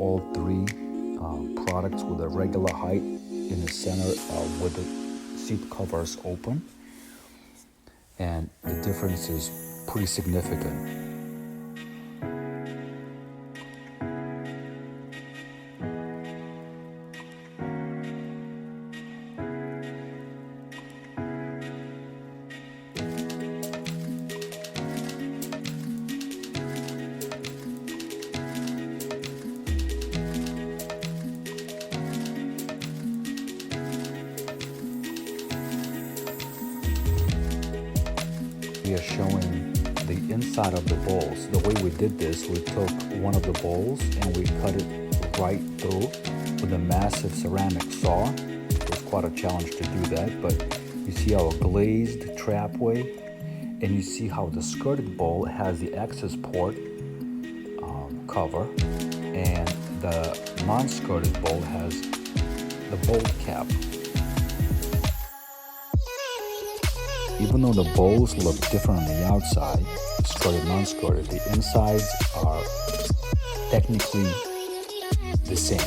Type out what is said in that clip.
all three products with a regular height in the center with the seat covers open, and the difference is pretty significant. We are showing the inside of the bowls. The way we did this, we took one of the bowls and we cut it right through with a massive ceramic saw. It was quite a challenge to do that, but you see our glazed trapway, and you see how the skirted bowl has the access port cover, and the non-skirted bowl has the bowl cap. Even though the bowls look different on the outside, skirted, non-skirted, the insides are technically the same.